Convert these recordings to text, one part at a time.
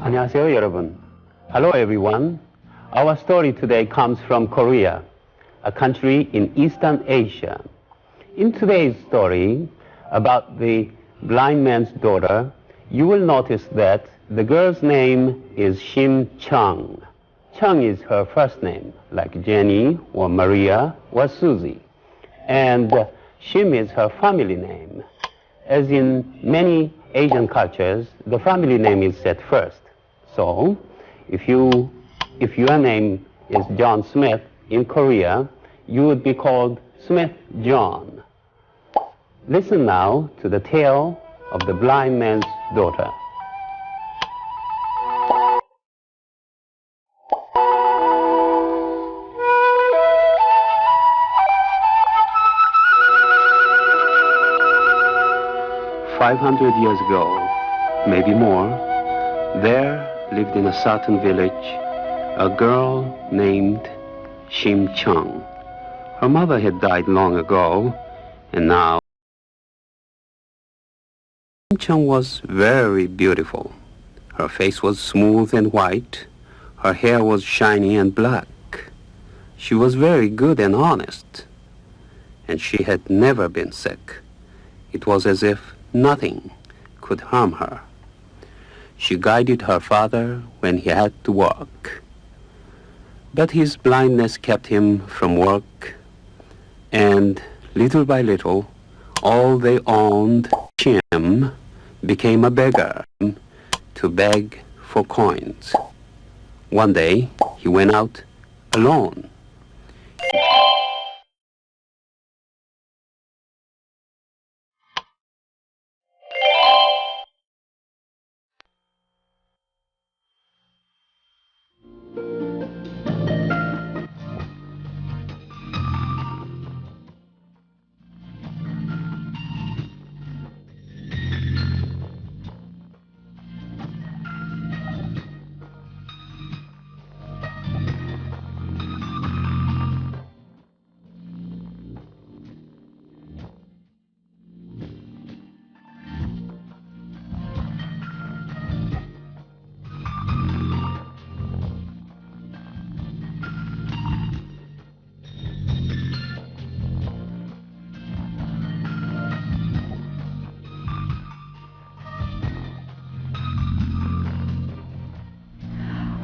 안녕하세요, 여러분. Hello, everyone. Our story today comes from Korea, a country in Eastern Asia. In today's story about the blind man's daughter, you will notice that the girl's name is Shim Chung. Chung is her first name, like Jenny or Maria or Susie. And Shim is her family name. As in many Asian cultures, the family name is set first. So, if your name is John Smith in Korea, you would be called Smith John. Listen now to the tale of the blind man's daughter. $500 ago, maybe more, there lived in a certain village a girl named Shim Chung. Her mother had died long ago, and now Shim Chung was very beautiful. Her face was smooth and white. Her hair was shiny and black. She was very good and honest, and she had never been sick. It was as if nothing could harm her. She guided her father when he had to work. But his blindness kept him from work, and little by little, all they owned, Shim, became a beggar to beg for coins. One day, he went out alone.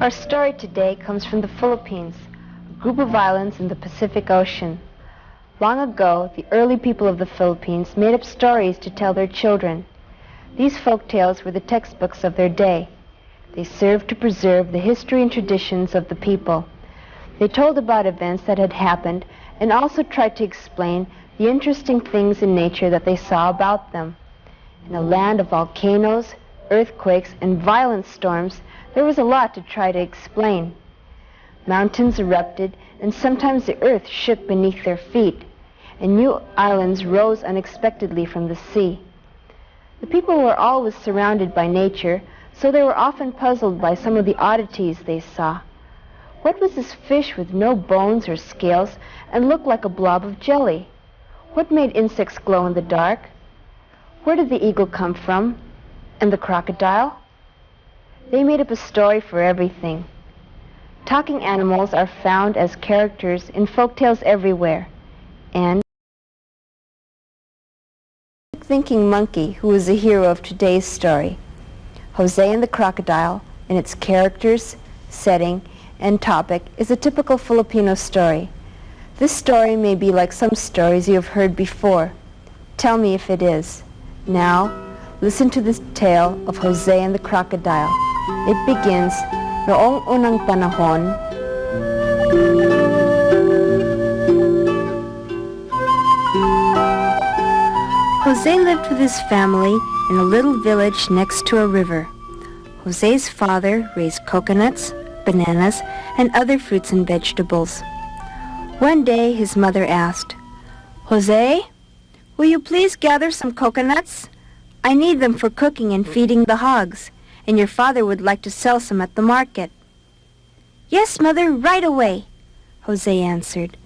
Our story today comes from the Philippines, a group of islands in the Pacific Ocean. Long ago, the early people of the Philippines made up stories to tell their children. These folk tales were the textbooks of their day. They served to preserve the history and traditions of the people. They told about events that had happened and also tried to explain the interesting things in nature that they saw about them. In a land of volcanoes, earthquakes, and violent storms, there was a lot to try to explain. Mountains erupted, and sometimes the earth shook beneath their feet, and new islands rose unexpectedly from the sea. The people were always surrounded by nature, so they were often puzzled by some of the oddities they saw. What was this fish with no bones or scales and looked like a blob of jelly? What made insects glow in the dark? Where did the eagle come from? And the crocodile? They made up a story for everything. Talking animals are found as characters in folktales everywhere. And the thinking monkey, who is the hero of today's story. Jose and the Crocodile, in its characters, setting, and topic, is a typical Filipino story. This story may be like some stories you have heard before. Tell me if it is. Now, listen to this tale of Jose and the Crocodile. It begins, noong unang panahon, Jose lived with his family in a little village next to a river. Jose's father raised coconuts, bananas, and other fruits and vegetables. One day his mother asked, "Jose, will you please gather some coconuts? I need them for cooking and feeding the hogs, and your father would like to sell some at the market." "Yes, Mother, right away," Jose answered.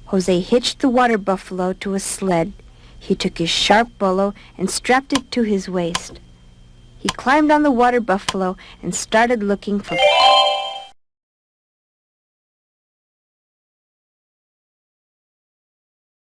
Jose hitched the water buffalo to a sled. He took his sharp bolo and strapped it to his waist. He climbed on the water buffalo and started looking for